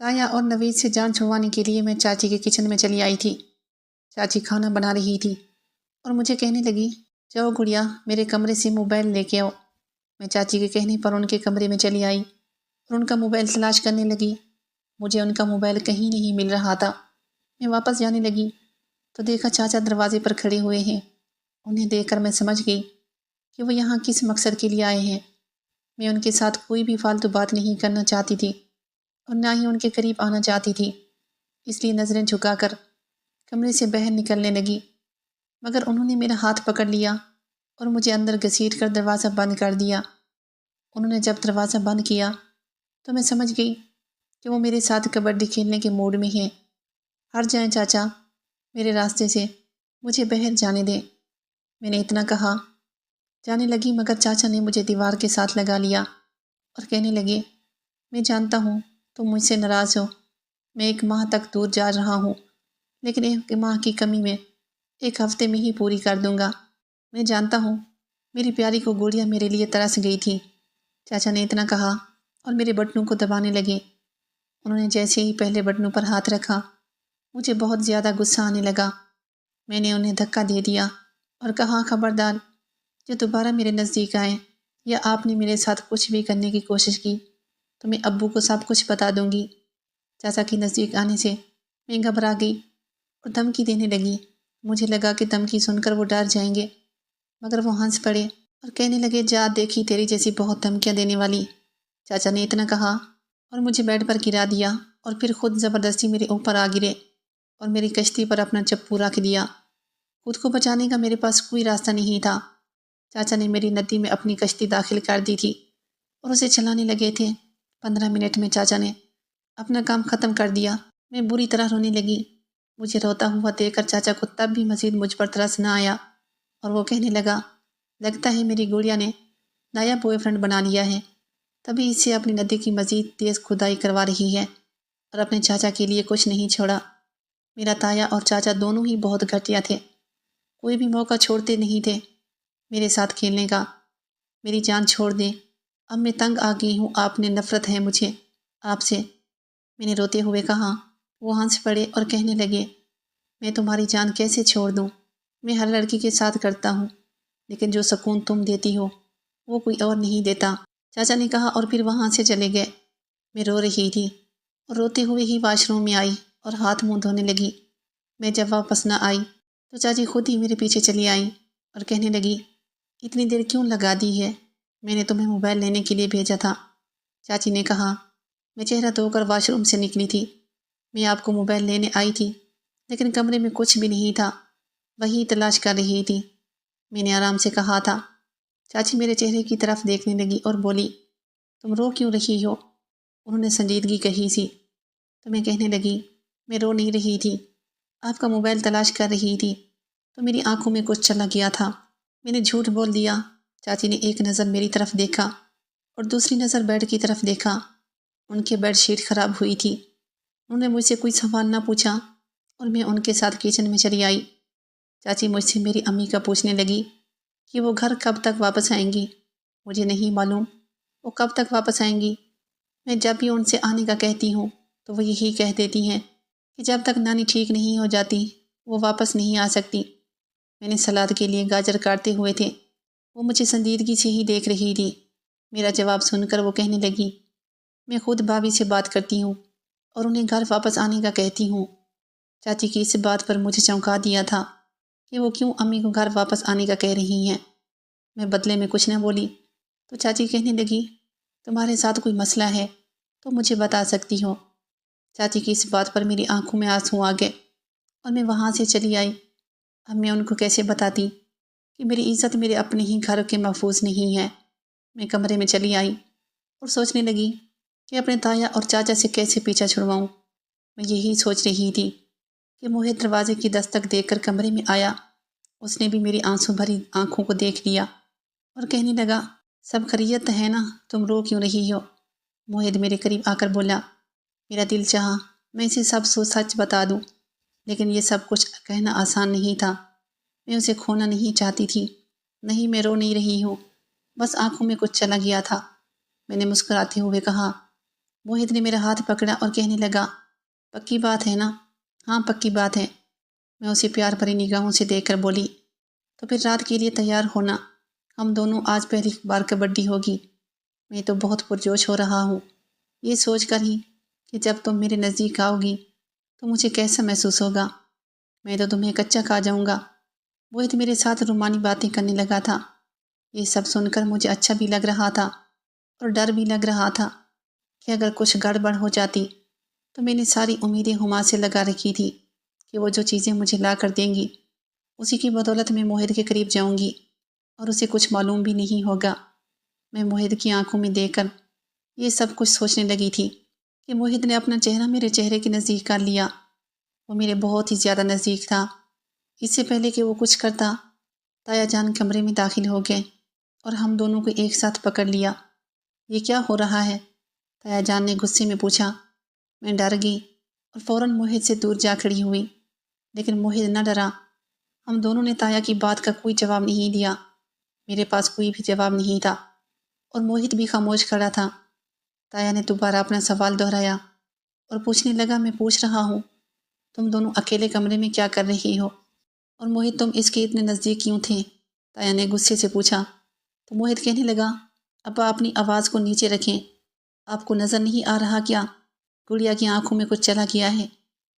تایا اور نوید سے جان چھڑوانے کے لیے میں چاچی کے کچن میں چلی آئی تھی۔ چاچی کھانا بنا رہی تھی اور مجھے کہنے لگی، جاؤ گڑیا میرے کمرے سے موبائل لے کے آؤ۔ میں چاچی کے کہنے پر ان کے کمرے میں چلی آئی اور ان کا موبائل تلاش کرنے لگی۔ مجھے ان کا موبائل کہیں نہیں مل رہا تھا۔ میں واپس جانے لگی تو دیکھا چاچا دروازے پر کھڑے ہوئے ہیں۔ انہیں دیکھ کر میں سمجھ گئی کہ وہ یہاں کس مقصد کے لیے آئے ہیں۔ میں ان کے ساتھ کوئی بھی فالتو بات نہیں کرنا چاہتی تھی اور نہ ہی ان کے قریب آنا چاہتی تھی، اس لیے نظریں جھکا کر کمرے سے باہر نکلنے لگی، مگر انہوں نے میرا ہاتھ پکڑ لیا اور مجھے اندر گھسیٹ کر دروازہ بند کر دیا۔ انہوں نے جب دروازہ بند کیا تو میں سمجھ گئی کہ وہ میرے ساتھ کبڈی کھیلنے کے موڈ میں ہیں۔ ہٹ جائیں چاچا میرے راستے سے، مجھے باہر جانے دیں، میں نے اتنا کہا۔ جانے لگی مگر چاچا نے مجھے دیوار کے ساتھ لگا لیا اور کہنے لگے، میں جانتا ہوں تم مجھ سے ناراض ہو، میں 1 ماہ تک دور جا رہا ہوں، لیکن 1 ماہ کی کمی میں 1 ہفتے میں ہی پوری کر دوں گا۔ میں جانتا ہوں میری پیاری کو گڑیا میرے لیے ترس گئی تھی۔ چاچا نے اتنا کہا اور میرے بٹنوں کو دبانے لگے۔ انہوں نے جیسے ہی پہلے بٹنوں پر ہاتھ رکھا مجھے بہت زیادہ غصہ آنے لگا۔ میں نے انہیں دھکا دے دیا اور کہا، خبردار جو دوبارہ میرے نزدیک آئے یا آپ نے میرے ساتھ کچھ بھی کرنے کی کوشش کی تو میں ابو کو سب کچھ بتا دوں گی۔ چاچا کے نزدیک آنے سے میں گھبرا گئی اور دھمکی دینے لگی۔ مجھے لگا کہ دھمکی سن کر وہ ڈر جائیں گے، مگر وہ ہنس پڑے اور کہنے لگے، جا دیکھی تیری جیسی بہت دھمکیاں دینے والی۔ چاچا نے اتنا کہا اور مجھے بیڈ پر گرا دیا اور پھر خود زبردستی میرے اوپر آ گرے اور میری کشتی پر اپنا چپو رکھ دیا۔ خود کو بچانے کا میرے پاس کوئی راستہ نہیں تھا۔ چاچا نے میری ندی میں اپنی کشتی داخل کر دی تھی اور اسے چلانے لگے تھے۔ 15 منٹ میں چاچا نے اپنا کام ختم کر دیا۔ میں بری طرح رونے لگی۔ مجھے روتا ہوا دیکھ کر چاچا کو تب بھی مزید مجھ پر ترس نہ آیا اور وہ کہنے لگا، لگتا ہے میری گڑیا نے نیا بوائے فرینڈ بنا لیا ہے، تبھی اس سے اپنی ندی کی مزید تیز کھدائی کروا رہی ہے اور اپنے چاچا کے لیے کچھ نہیں چھوڑا۔ میرا تایا اور چاچا دونوں ہی بہت گھٹیا تھے، کوئی بھی موقع چھوڑتے نہیں تھے میرے ساتھ کھیلنے کا۔ میری جان چھوڑ دیں، اب میں تنگ آ گئی ہوں، آپ نے نفرت ہے مجھے آپ سے، میں نے روتے ہوئے کہا۔ وہ ہنس پڑے اور کہنے لگے، میں تمہاری جان کیسے چھوڑ دوں، میں ہر لڑکی کے ساتھ کرتا ہوں، لیکن جو سکون تم دیتی ہو وہ کوئی اور نہیں دیتا، چاچا نے کہا اور پھر وہاں سے چلے گئے۔ میں رو رہی تھی اور روتے ہوئے ہی واش روم میں آئی اور ہاتھ منہ دھونے لگی۔ میں جب واپس نہ آئی تو چاچی خود ہی میرے پیچھے چلی آئیں اور کہنے لگی، اتنی دیر کیوں لگا دی ہے، میں نے تمہیں موبائل لینے کے لیے بھیجا تھا۔ چاچی نے کہا، میں چہرہ دھو کر واش روم سے نکلی تھی، میں آپ کو موبائل لینے آئی تھی، لیکن کمرے میں کچھ بھی نہیں تھا، وہی تلاش کر رہی تھی، میں نے آرام سے کہا تھا۔ چاچی میرے چہرے کی طرف دیکھنے لگی اور بولی، تم رو کیوں رہی ہو؟ انہوں نے سنجیدگی کہی سی تو میں کہنے لگی، میں رو نہیں رہی تھی، آپ کا موبائل تلاش کر رہی تھی تو میری آنکھوں میں کچھ چلا گیا تھا، میں نے جھوٹ بول دیا۔ چاچی نے ایک نظر میری طرف دیکھا اور دوسری نظر بیڈ کی طرف دیکھا، ان کی بیڈ شیٹ خراب ہوئی تھی۔ انہوں نے مجھ سے کوئی سوال نہ پوچھا اور میں ان کے ساتھ کچن میں چلی آئی۔ چاچی مجھ سے میری امی کا پوچھنے لگی کہ وہ گھر کب تک واپس آئیں گی۔ مجھے نہیں معلوم وہ کب تک واپس آئیں گی، میں جب بھی ان سے آنے کا کہتی ہوں تو وہ یہی کہہ دیتی ہیں کہ جب تک نانی ٹھیک نہیں ہو جاتی وہ واپس نہیں آ سکتی۔ میں نے سلاد کے لیے گاجر کاٹتے ہوئے تھے، وہ مجھے سنجیدگی سے ہی دیکھ رہی تھی۔ میرا جواب سن کر وہ کہنے لگی، میں خود بھابھی سے بات کرتی ہوں اور انہیں گھر واپس آنے کا کہتی ہوں۔ چاچی کی اس بات پر مجھے چونکا دیا تھا کہ وہ کیوں امی کو گھر واپس آنے کا کہہ رہی ہیں۔ میں بدلے میں کچھ نہ بولی تو چاچی کہنے لگی، تمہارے ساتھ کوئی مسئلہ ہے تو مجھے بتا سکتی ہو۔ چاچی کی اس بات پر میری آنکھوں میں آنسو آ گئے اور میں وہاں سے چلی آئی۔ اب میں ان کو کیسے بتاتی کہ میری عزت میرے اپنے ہی گھر کے محفوظ نہیں ہے۔ میں کمرے میں چلی آئی اور سوچنے لگی کہ اپنے تایا اور چاچا سے کیسے پیچھا چھڑواؤں۔ میں یہی سوچ رہی تھی کہ موہت دروازے کی دستک دیکھ کر کمرے میں آیا۔ اس نے بھی میری آنسو بھری آنکھوں کو دیکھ لیا اور کہنے لگا، سب خیریت ہے نا، تم رو کیوں رہی ہو؟ موہت میرے قریب آ کر بولا۔ میرا دل چاہا میں اسے سب سچ بتا دوں، لیکن یہ سب کچھ کہنا آسان نہیں تھا۔ میں اسے کھونا نہیں چاہتی تھی۔ نہیں، میں رو نہیں رہی ہوں، بس آنکھوں میں کچھ چلا گیا تھا۔ میں نے مسکراتے ہوئے کہا، موہت نے میرا ہاتھ پکڑا اور کہنے لگا، پکی بات ہے نا؟ ہاں پکی بات ہے۔ میں اسے پیار بھری نگاہوں سے دیکھ کر بولی، تو پھر رات کے لیے تیار ہونا، ہم دونوں آج پہلی بار کبڈی ہوگی۔ میں تو بہت پرجوش ہو رہا ہوں، یہ سوچ کر ہی کہ جب تم میرے نزدیک آؤ گی تو مجھے کیسا محسوس ہوگا۔ میں تو تمہیں کچا کھا جاؤں گا۔ موہت میرے ساتھ رومانی باتیں کرنے لگا تھا۔ یہ سب سن کر مجھے اچھا بھی لگ رہا تھا اور ڈر بھی لگ رہا تھا کہ اگر کچھ گڑبڑ ہو جاتی تو میں نے ساری امیدیں ہما سے لگا رکھی تھی کہ وہ جو چیزیں مجھے لا کر دیں گی اسی کی بدولت میں موہت کے قریب جاؤں گی اور اسے کچھ معلوم بھی نہیں ہوگا۔ میں موہت کی آنکھوں میں دیکھ کر یہ سب کچھ سوچنے لگی تھی کہ موہت نے اپنا چہرہ میرے چہرے کے نزدیک کر لیا۔ وہ میرے بہت ہی زیادہ نزدیک تھا۔ اس سے پہلے کہ وہ کچھ کرتا، تایا جان کمرے میں داخل ہو گئے اور ہم دونوں کو ایک ساتھ پکڑ لیا۔ یہ کیا ہو رہا ہے؟ تایا جان نے غصے میں پوچھا۔ میں ڈر گئی اور فوراً موہت سے دور جا کھڑی ہوئی، لیکن موہت نہ ڈرا۔ ہم دونوں نے تایا کی بات کا کوئی جواب نہیں دیا۔ میرے پاس کوئی بھی جواب نہیں تھا اور موہت بھی خاموش کھڑا تھا۔ تایا نے دوبارہ اپنا سوال دہرایا اور پوچھنے لگا، میں پوچھ رہا ہوں تم دونوں اکیلے کمرے میں کیا کر رہی ہو؟ اور موہت تم اس کے اتنے نزدیک کیوں تھے؟ تایا نے غصے سے پوچھا۔ تو موہت کہنے لگا، ابا اپنی آواز کو نیچے رکھیں، آپ کو نظر نہیں آ رہا کیا گڑیا کی آنکھوں میں کچھ چلا گیا ہے؟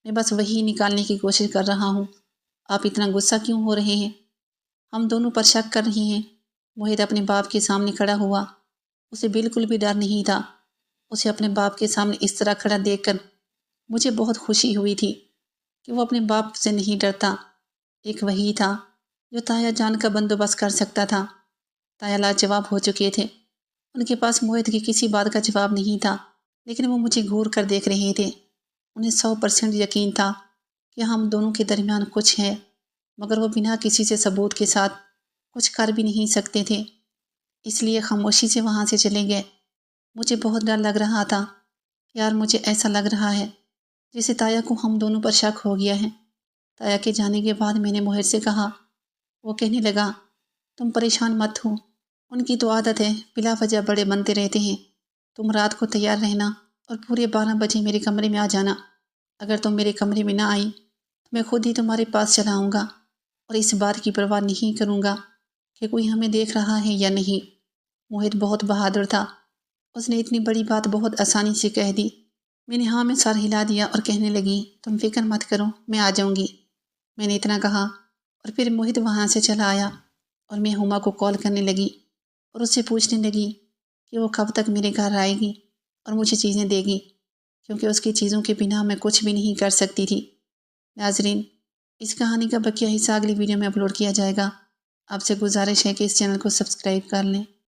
میں بس وہی نکالنے کی کوشش کر رہا ہوں، آپ اتنا غصہ کیوں ہو رہے ہیں؟ ہم دونوں پر شک کر رہی ہیں۔ موہت اپنے باپ کے سامنے کھڑا ہوا۔ اسے بالکل بھی ڈر نہیں تھا۔ اسے اپنے باپ کے سامنے اس طرح کھڑا دیکھ کر مجھے بہت خوشی ہوئی تھی کہ وہ اپنے باپ سے نہیں ڈرتا۔ ایک وہی تھا جو تایا جان کا بندوبست کر سکتا تھا۔ تایا لاجواب ہو چکے تھے۔ ان کے پاس موہت کی کسی بات کا جواب نہیں تھا، لیکن وہ مجھے گھور کر دیکھ رہے تھے۔ انہیں 100% یقین تھا کہ ہم دونوں کے درمیان کچھ ہے، مگر وہ بنا کسی سے ثبوت کے ساتھ کچھ کر بھی نہیں سکتے تھے، اس لیے خاموشی سے وہاں سے چلے گئے۔ مجھے بہت ڈر لگ رہا تھا۔ یار مجھے ایسا لگ رہا ہے جیسے تایا کو ہم دونوں پر شک ہو گیا ہے۔ تایا کے جانے کے بعد میں نے موہت سے کہا۔ وہ کہنے لگا، تم پریشان مت ہو، ان کی تو عادت ہے بلا وجہ بڑے بنتے رہتے ہیں۔ تم رات کو تیار رہنا اور پورے 12 بجے میرے کمرے میں آ جانا۔ اگر تم میرے کمرے میں نہ آئی تو میں خود ہی تمہارے پاس چلا آؤں گا اور اس بات کی پرواہ نہیں کروں گا کہ کوئی ہمیں دیکھ رہا ہے یا نہیں۔ موہت بہت بہادر تھا۔ اس نے اتنی بڑی بات بہت آسانی سے کہہ دی۔ میں نے ہاں میں سر ہلا دیا اور کہنے لگی، تم فکر مت کرو، میں آ جاؤں گی۔ میں نے اتنا کہا اور پھر موہت وہاں سے چلا آیا اور میں ہما کو کال کرنے لگی اور اس سے پوچھنے لگی کہ وہ کب تک میرے گھر آئے گی اور مجھے چیزیں دے گی، کیونکہ اس کی چیزوں کے بنا میں کچھ بھی نہیں کر سکتی تھی۔ ناظرین، اس کہانی کا بقیہ حصہ اگلی ویڈیو میں اپلوڈ کیا جائے گا۔ آپ سے گزارش ہے کہ اس چینل کو سبسکرائب کر لیں۔